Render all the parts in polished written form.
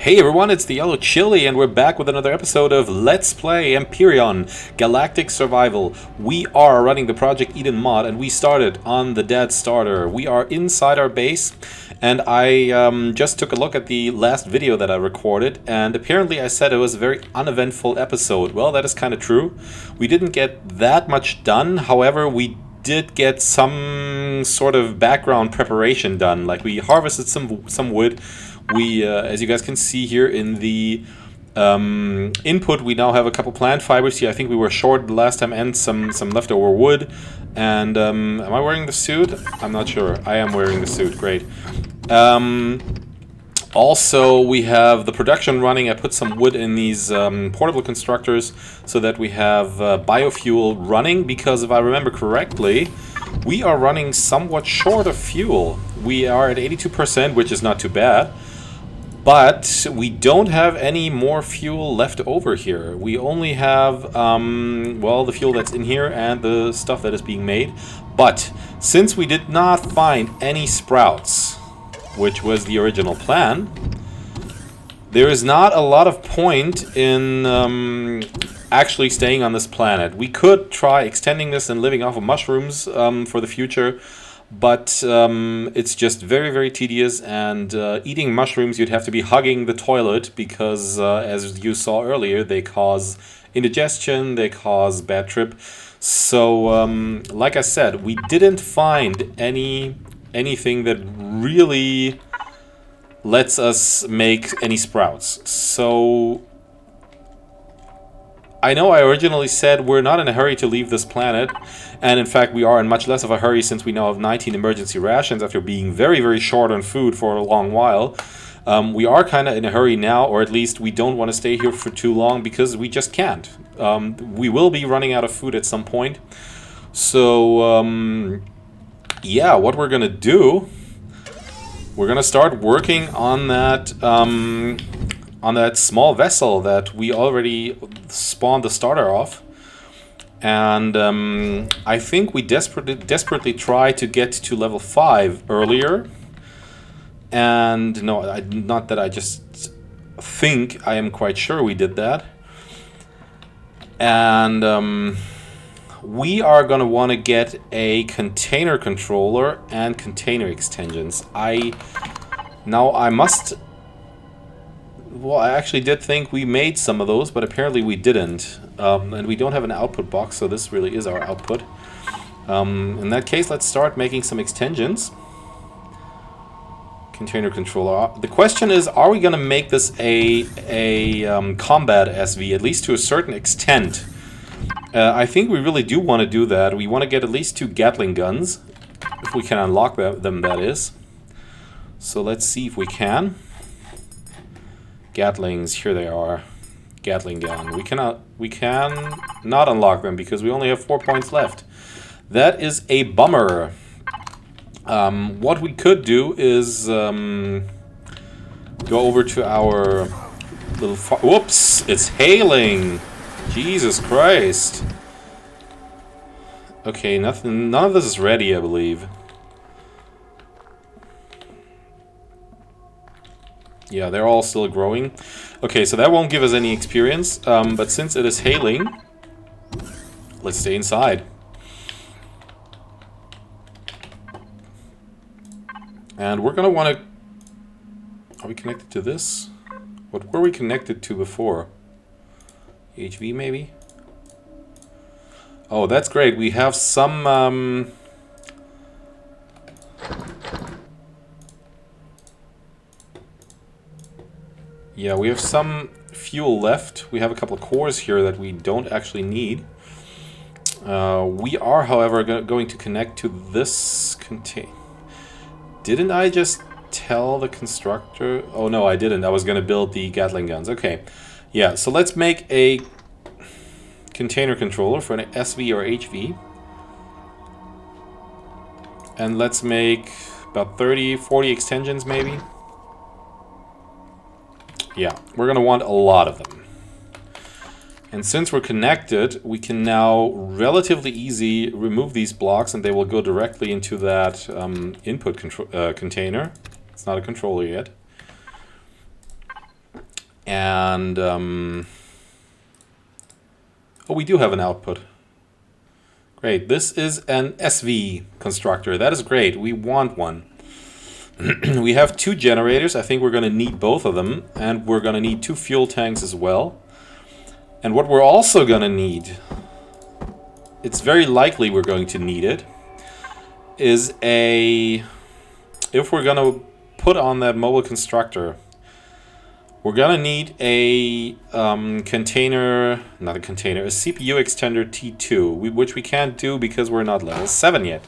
Hey everyone, it's the Yellow Chili, and we're back with another episode of Let's Play Empyrion Galactic Survival. We are running the Project Eden mod, and we started on the Dead Starter. We are inside our base, and I just took a look at the last video that I recorded, and apparently I said it was a very uneventful episode. Well, that is kind of true. We didn't get that much done, however, we did get some sort of background preparation done. Like, we harvested some wood. We, as you guys can see here in the input, we now have a couple plant fibers here. I think we were short the last time, and some leftover wood. And am I wearing the suit? I'm not sure. I am wearing the suit. Great. Also, we have the production running. I put some wood in these portable constructors so that we have biofuel running, because if I remember correctly, we are running somewhat short of fuel. We are at 82%, which is not too bad. But we don't have any more fuel left over here. We only have, well, the fuel that's in here and the stuff that is being made. But since we did not find any sprouts, which was the original plan, there is not a lot of point in actually staying on this planet. We could try extending this and living off of mushrooms for the future. But it's just very, very tedious, and eating mushrooms, you'd have to be hugging the toilet because, as you saw earlier, they cause indigestion, they cause bad trip. So, like I said, we didn't find anything that really lets us make any sprouts. So, I know I originally said we're not in a hurry to leave this planet, and in fact we are in much less of a hurry since we now have 19 emergency rations after being very, very short on food for a long while. We are kind of in a hurry now, or at least we don't want to stay here for too long because we just can't. We will be running out of food at some point. So, yeah, what we're going to do, we're going to start working on that small vessel that we already spawned the starter off. And I think we desperately try to get to level 5 earlier. And no, not that I just think, I am quite sure we did that. And we are going to want to get a container controller and container extensions. Well, I actually did think we made some of those, but apparently we didn't. And we don't have an output box, so this really is our output. In that case, let's start making some extensions. Container controller. The question is, are we going to make this a combat SV, at least to a certain extent? I think we really do want to do that. We want to get at least 2 Gatling guns, if we can unlock them, that is. So let's see if we can. Gatlings, here they are. Gatling gun. We can not unlock them because we only have 4 points left. That is a bummer. What we could do is go over to our little whoops! It's hailing. Jesus Christ. Okay, none of this is ready, I believe. Yeah, they're all still growing. Okay, so that won't give us any experience, but since it is hailing, let's stay inside. And we're gonna want to... Are we connected to this? What were we connected to before? HV, maybe? Oh, that's great. We have some... Yeah, we have some fuel left. We have a couple of cores here that we don't actually need. We are, however, going to connect to this container. Didn't I just tell the constructor? Oh, no, I didn't. I was going to build the Gatling guns. Okay. Yeah, so let's make a container controller for an SV or HV. And let's make about 30, 40 extensions, maybe. Yeah, we're going to want a lot of them. And since we're connected, we can now relatively easy remove these blocks, and they will go directly into that input container. It's not a controller yet. And oh, we do have an output. Great. This is an SV constructor. That is great. We want one. We have 2 generators. I think we're going to need both of them. And we're going to need 2 fuel tanks as well. And what we're also going to need, it's very likely we're going to need it, is if we're going to put on that mobile constructor, we're going to need a container, not a container, a CPU extender T2, which we can't do because we're not level 7 yet.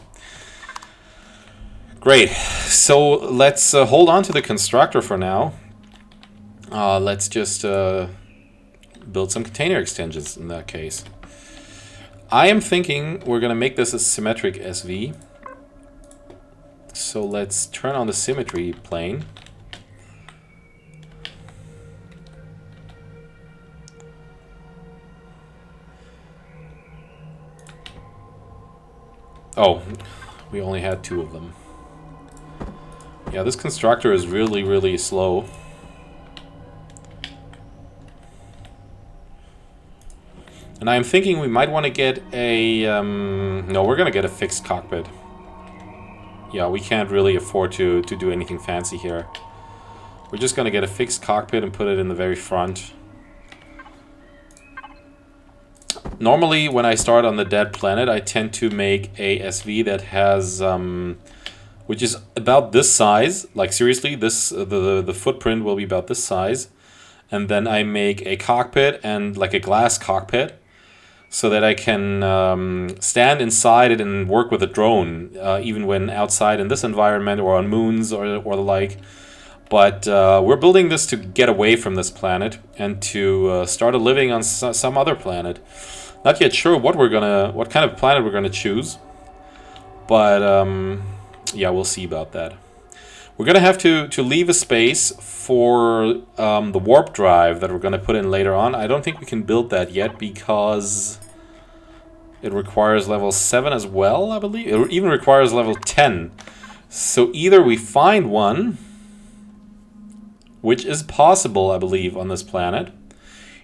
Great. So let's hold on to the constructor for now. Let's just build some container extensions in that case. I am thinking we're going to make this a symmetric SV. So let's turn on the symmetry plane. Oh, we only had 2 of them. Yeah, this constructor is really, really slow. And I'm thinking we might want to get a... no, we're going to get a fixed cockpit. Yeah, we can't really afford to do anything fancy here. We're just going to get a fixed cockpit and put it in the very front. Normally, when I start on the dead planet, I tend to make a SV that has... which is about this size. Like, seriously, this the footprint will be about this size. And then I make a cockpit and like a glass cockpit, so that I can stand inside it and work with a drone, even when outside in this environment or on moons or the like. But we're building this to get away from this planet and to start a living on some other planet. Not yet sure what kind of planet we're gonna choose, but yeah, we'll see about that. We're gonna have to leave a space for the warp drive that we're gonna put in later on. I don't think we can build that yet because it requires level 7 as well, I believe. It even requires level 10. So either we find one, which is possible, I believe, on this planet.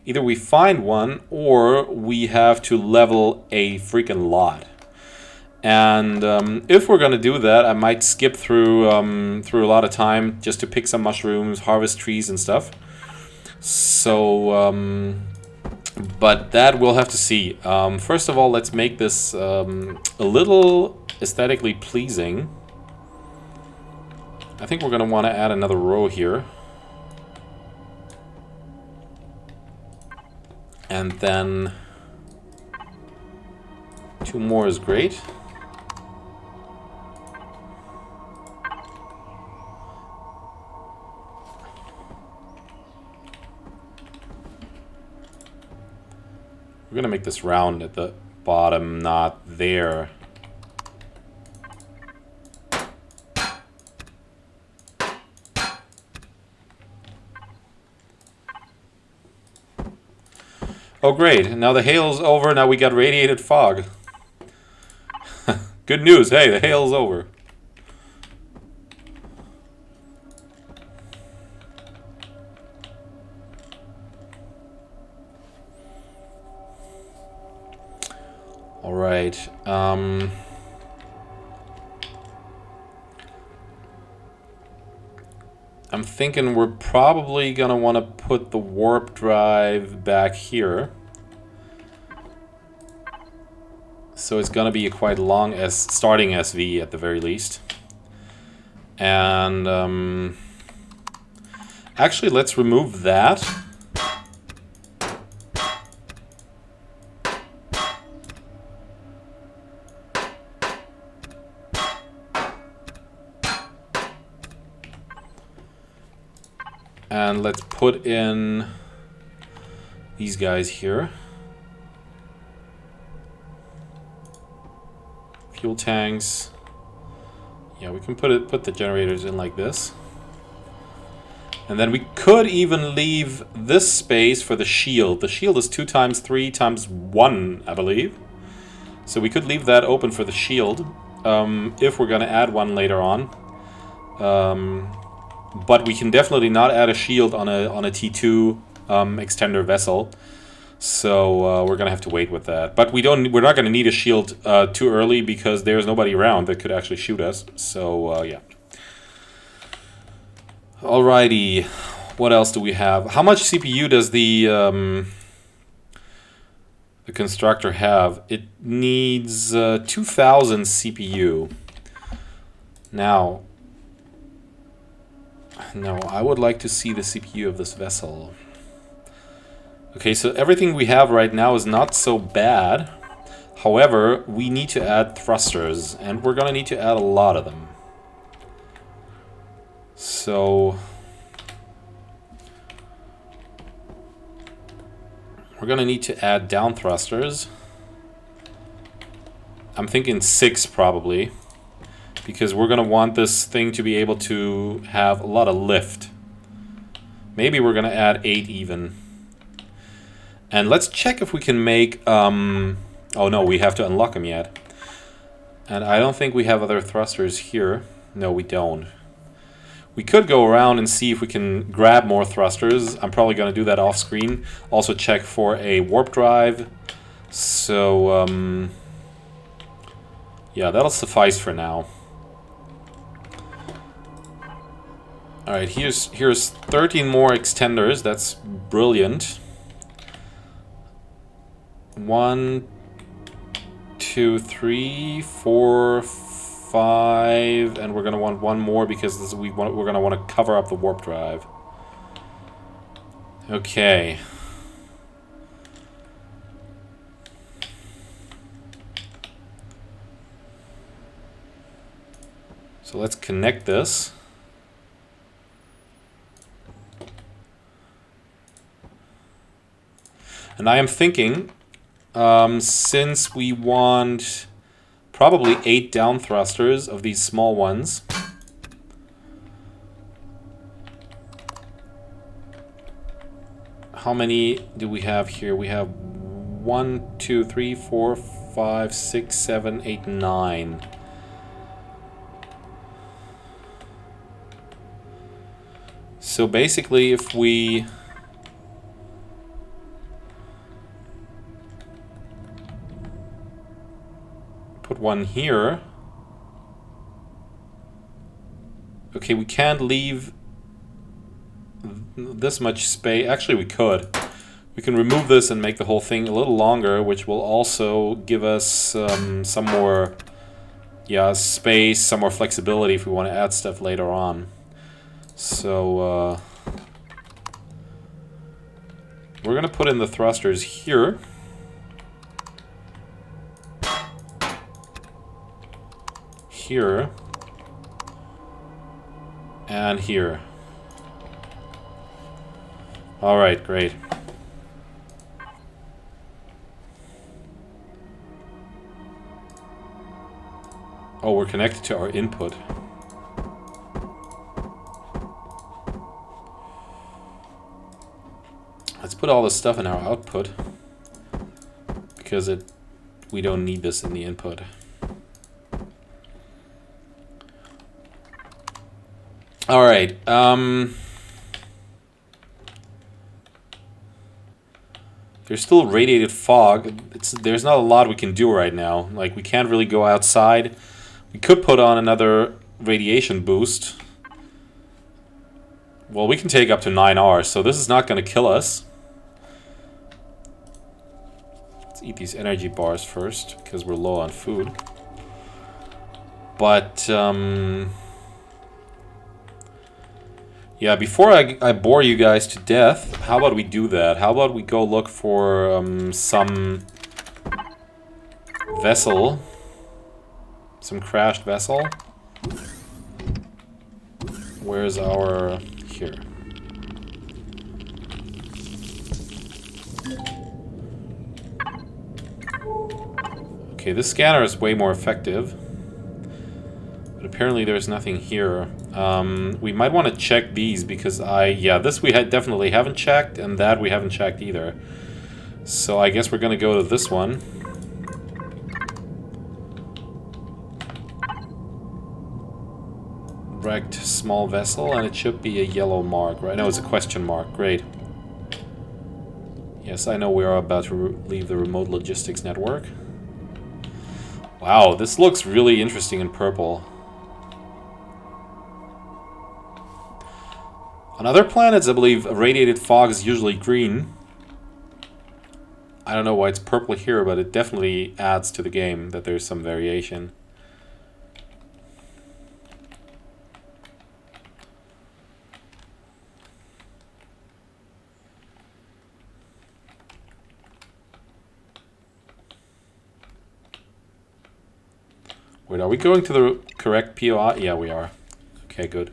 Either we find one, or we have to level a freaking lot. And if we're gonna do that, I might skip through a lot of time just to pick some mushrooms, harvest trees and stuff. So, but that we'll have to see. First of all, let's make this a little aesthetically pleasing. I think we're gonna want to add another row here. And then 2 more is great. We're gonna make this round at the bottom, not there. Oh great, now the hail's over, now we got radiated fog. Good news, hey, the hail's over. Alright, I'm thinking we're probably gonna want to put the warp drive back here. So it's gonna be a quite long starting SV at the very least. And actually, let's remove that. And let's put in these guys here. Fuel tanks. Yeah, we can put the generators in like this. And then we could even leave this space for the shield. The shield is 2 times 3 times 1, I believe. So we could leave that open for the shield, if we're gonna add one later on. But we can definitely not add a shield on a T2 extender vessel. So we're gonna have to wait with that. But we're not gonna need a shield too early because there's nobody around that could actually shoot us. So yeah. Alrighty. What else do we have? How much CPU does the constructor have? It needs 2000 CPU. Now, no, I would like to see the CPU of this vessel. Okay, so everything we have right now is not so bad. However, we need to add thrusters, and we're gonna need to add a lot of them. So we're gonna need to add down thrusters. I'm thinking 6 probably, because we're gonna want this thing to be able to have a lot of lift. Maybe we're gonna add 8 even. And let's check if we can make... oh no, we have to unlock them yet. And I don't think we have other thrusters here. No, we don't. We could go around and see if we can grab more thrusters. I'm probably going to do that off screen. Also check for a warp drive. So, yeah, that'll suffice for now. Alright, here's 13 more extenders. That's brilliant. 1, 2, 3, 4, 5, and we're gonna want one more because we're gonna want to cover up the warp drive. Okay. So let's connect this. And I am thinking, since we want probably 8 down thrusters of these small ones, how many do we have here? We have 1, 2, 3, 4, 5, 6, 7, 8, 9. So basically, if we put one here. Okay, we can't leave this much space. Actually, we could. We can remove this and make the whole thing a little longer, which will also give us some more space, some more flexibility if we want to add stuff later on. So we're going to put in the thrusters here. Here and here. All right, great. Oh, we're connected to our input. Let's put all this stuff in our output because we don't need this in the input. All right. There's still radiated fog. There's not a lot we can do right now. Like, we can't really go outside. We could put on another radiation boost. Well, we can take up to 9 hours, so this is not going to kill us. Let's eat these energy bars first, because we're low on food. But, yeah, before I bore you guys to death, how about we do that? How about we go look for some vessel, some crashed vessel. Where's our... here. Okay, this scanner is way more effective. But apparently there's nothing here. We might want to check these because this we definitely haven't checked, and that we haven't checked either. So I guess we're gonna go to this one. Wrecked small vessel, and it should be a yellow mark, right? No, it's a question mark. Great. Yes, I know we are about to leave the remote logistics network. Wow, this looks really interesting in purple. On other planets, I believe radiated fog is usually green. I don't know why it's purple here, but it definitely adds to the game that there's some variation. Wait, are we going to the correct POI? Yeah, we are. Okay, good.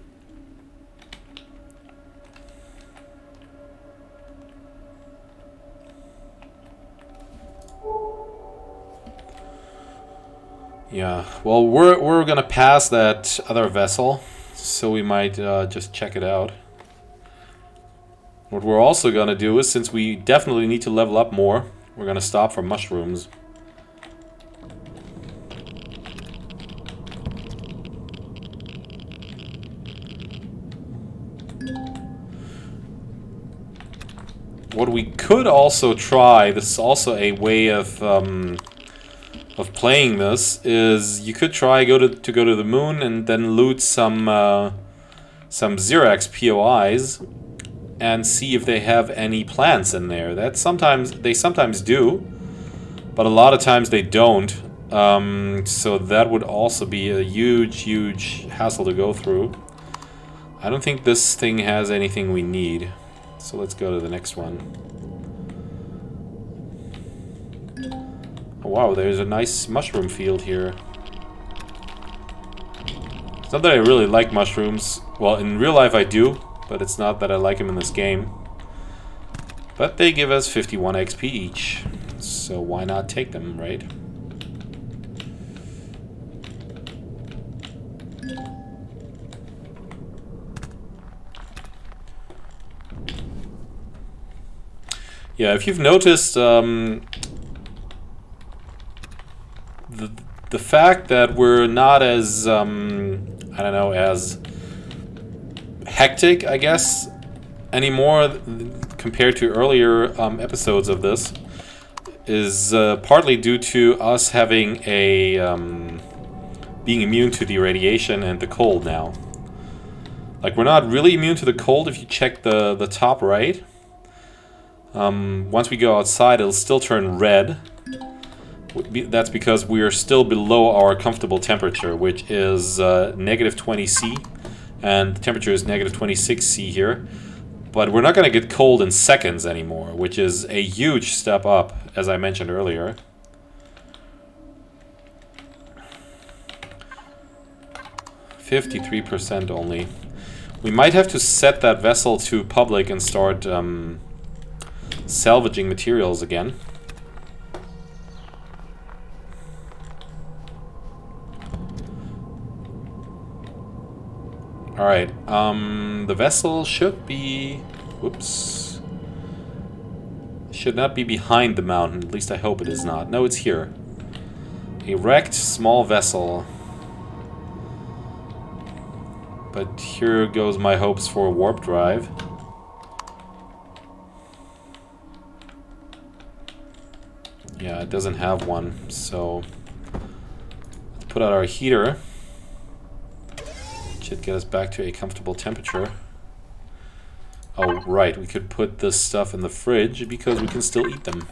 Yeah, well, we're gonna pass that other vessel, so we might just check it out. What we're also gonna do is, since we definitely need to level up more, we're gonna stop for mushrooms. What we could also try, this is also a way of playing this, is you could try go to the moon and then loot some Xerax POIs and see if they have any plants in there. That they sometimes do, but a lot of times they don't. So that would also be a huge hassle to go through. I don't think this thing has anything we need. So let's go to the next one. Oh, wow, there's a nice mushroom field here. It's not that I really like mushrooms. Well, in real life I do, but it's not that I like them in this game. But they give us 51 XP each, so why not take them, right? Yeah, if you've noticed, the fact that we're not as, I don't know, as hectic, I guess, anymore compared to earlier episodes of this is partly due to us having a, being immune to the radiation and the cold now. Like, we're not really immune to the cold if you check the top right. Once we go outside, it'll still turn red. That's because we are still below our comfortable temperature, which is negative 20 C, and the temperature is negative 26 C here. But we're not going to get cold in seconds anymore, which is a huge step up, as I mentioned earlier. %53 only. We might have to set that vessel to public and start salvaging materials again. Alright, the vessel should be... Whoops. Should not be behind the mountain, at least I hope it is not. No, it's here. A wrecked small vessel. But here goes my hopes for a warp drive. Yeah, it doesn't have one, so let's put out our heater. Should get us back to a comfortable temperature. Oh, right, we could put this stuff in the fridge because we can still eat them.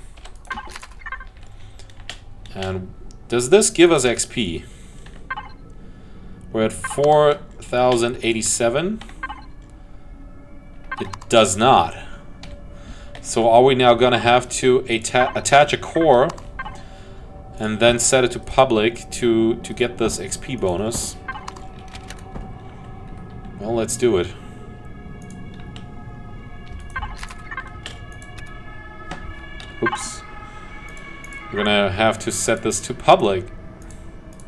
And does this give us XP? We're at 4,087. It does not. So are we now going to have to attach a core and then set it to public to get this XP bonus? Well, let's do it. Oops. We're gonna have to set this to public.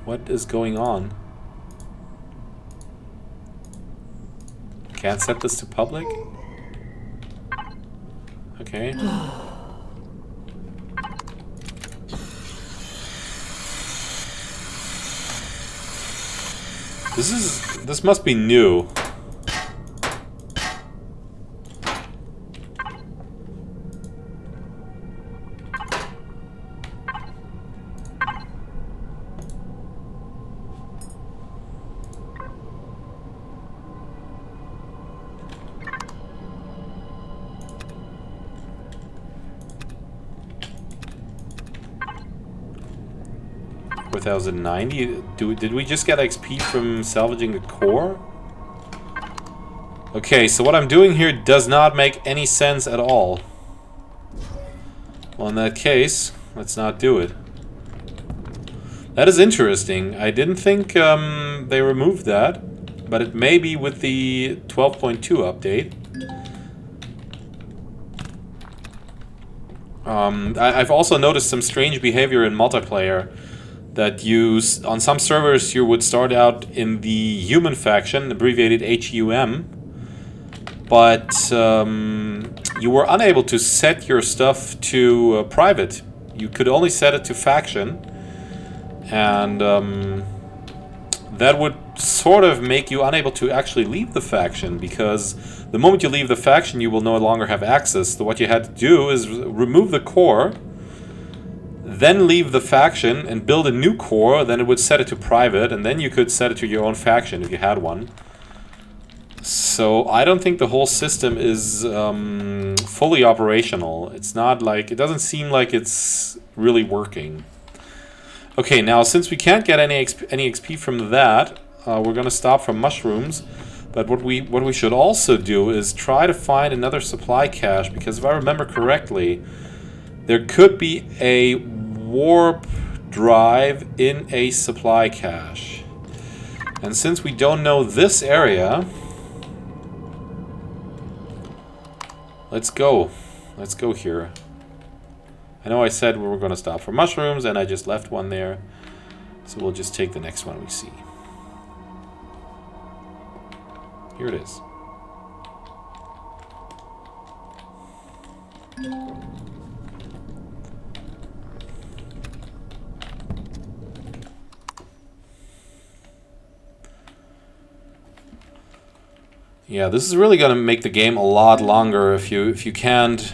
What is going on? Can't set this to public? Okay. This must be new. 4,090. Did we just get XP from salvaging the core? Okay, so what I'm doing here does not make any sense at all. Well, in that case, let's not do it. That is interesting. I didn't think they removed that, but it may be with the 12.2 update. I've also noticed some strange behavior in multiplayer. That on some servers you would start out in the human faction, abbreviated HUM, but you were unable to set your stuff to private. You could only set it to faction, and that would sort of make you unable to actually leave the faction, because the moment you leave the faction you will no longer have access. So what you had to do is remove the core, then leave the faction and build a new core, then it would set it to private, and then you could set it to your own faction if you had one. So I don't think the whole system is fully operational. It's not like, it doesn't seem like it's really working. Okay, now since we can't get any XP from that, we're gonna stop from mushrooms. But what we should also do is try to find another supply cache, because if I remember correctly, there could be a warp drive in a supply cache. And since we don't know this area, let's go. Let's go here. I know I said we were going to stop for mushrooms, and I just left one there. So we'll just take the next one we see. Here it is. Yeah, this is really going to make the game a lot longer if you can't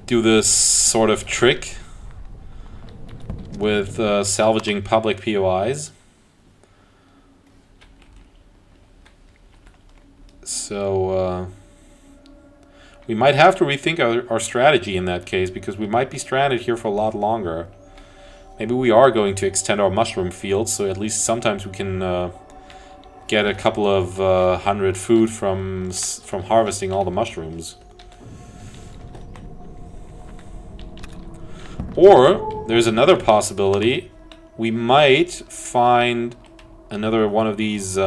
do this sort of trick with salvaging public POIs. So we might have to rethink our strategy in that case, because we might be stranded here for a lot longer. Maybe we are going to extend our mushroom fields, so at least sometimes we can get a couple of 100 food from harvesting all the mushrooms. Or there's another possibility. We might find another one of these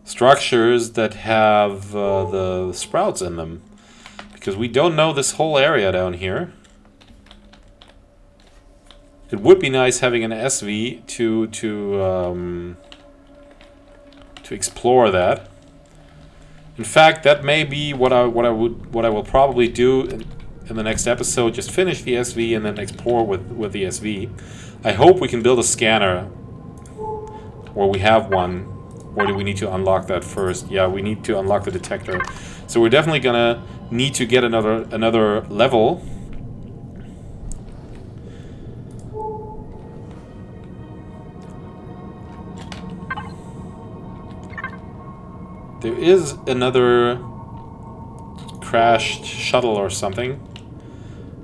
structures that have the sprouts in them, because we don't know this whole area down here. It would be nice having an SV to explore that. In fact, that may be what I will probably do in the next episode. Just finish the SV and then explore with the SV. I hope we can build a scanner, or we have one, or do we need to unlock that first? Yeah, we need to unlock the detector. So we're definitely gonna need to get another level. There is another crashed shuttle or something.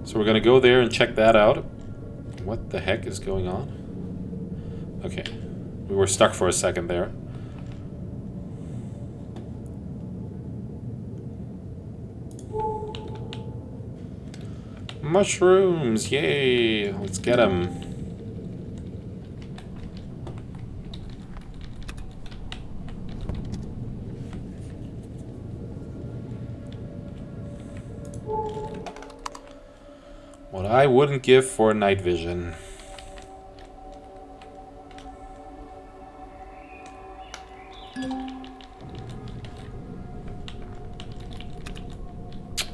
So we're gonna go there and check that out. What the heck is going on? Okay. We were stuck for a second there. Mushrooms! Yay! Let's get them. What I wouldn't give for night vision.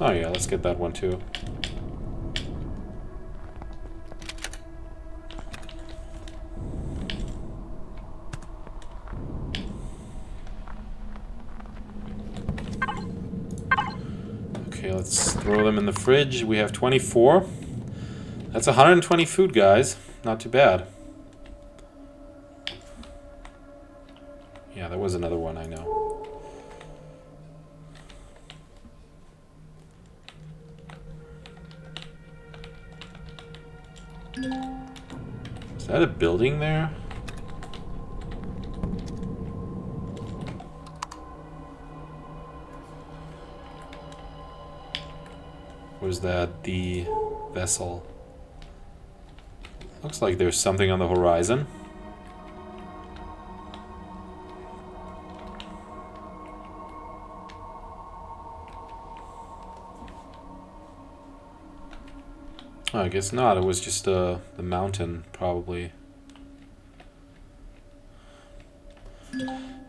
Oh yeah, let's get that one too. Okay, let's throw them in the fridge. We have 24. That's 120 food, guys. Not too bad. Yeah, there was another one, I know. Is that a building there? Or is that the vessel? Looks like there's something on the horizon. Oh, I guess not. It was just the mountain, probably.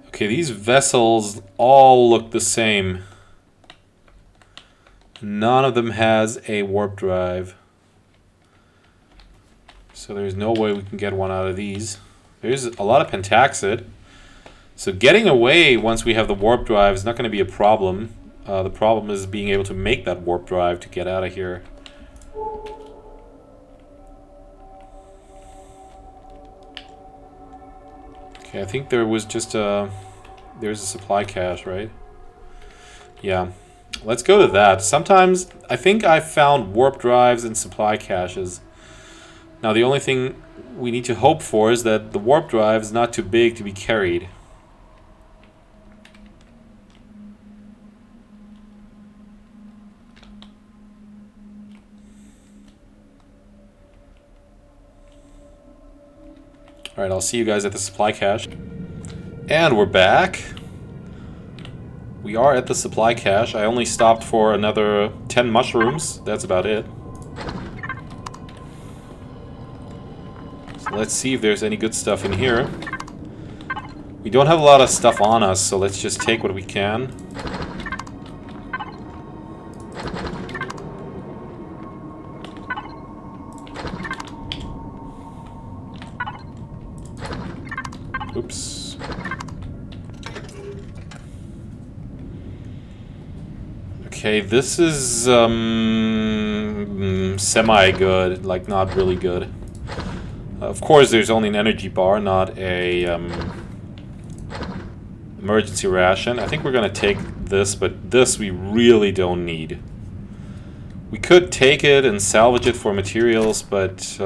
Okay, these vessels all look the same. None of them has a warp drive. So there's no way we can get one out of these. There's a lot of pentaxid. So getting away once we have the warp drive is not going to be a problem. The problem is being able to make that warp drive to get out of here. Okay, I think there was just there's a supply cache, right? Yeah. Let's go to that. Sometimes, I think I found warp drives and supply caches. Now, the only thing we need to hope for is that the warp drive is not too big to be carried. Alright, I'll see you guys at the supply cache. And we're back. We are at the supply cache. I only stopped for another 10 mushrooms. That's about it. So let's see if there's any good stuff in here. We don't have a lot of stuff on us, so let's just take what we can. Oops. Okay, this is semi-good, like not really good. Of course, there's only an energy bar, not a emergency ration. I think we're gonna take this, but this we really don't need. We could take it and salvage it for materials, but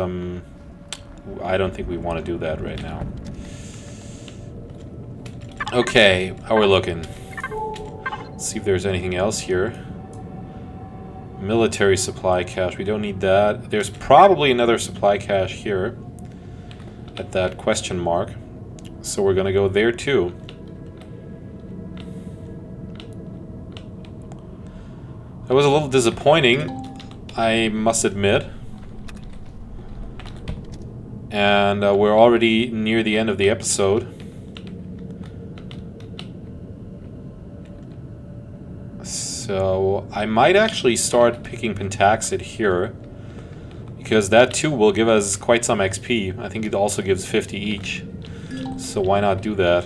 I don't think we want to do that right now. Okay, how we're looking. Let's see if there's anything else here. Military supply cache, we don't need that. There's probably another supply cache here at that question mark. So we're gonna go there too. That was a little disappointing, I must admit. And we're already near the end of the episode. So I might actually start picking pentaxid here, because that too will give us quite some XP. I think it also gives 50 each. So why not do that?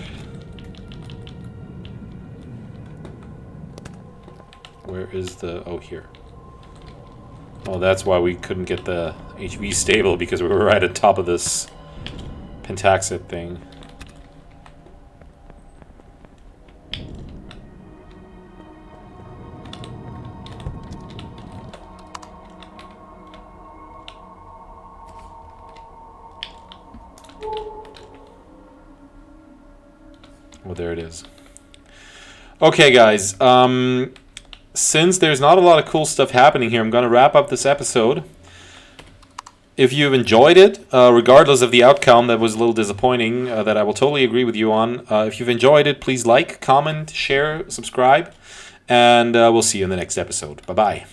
Where is the... oh, here. Oh, that's why we couldn't get the HV stable, because we were right at top of this pentaxid thing. Well, there it is. Okay, guys. Since there's not a lot of cool stuff happening here, I'm going to wrap up this episode. If you've enjoyed it, regardless of the outcome that was a little disappointing, that I will totally agree with you on. If you've enjoyed it, please like, comment, share, subscribe, and we'll see you in the next episode. Bye-bye.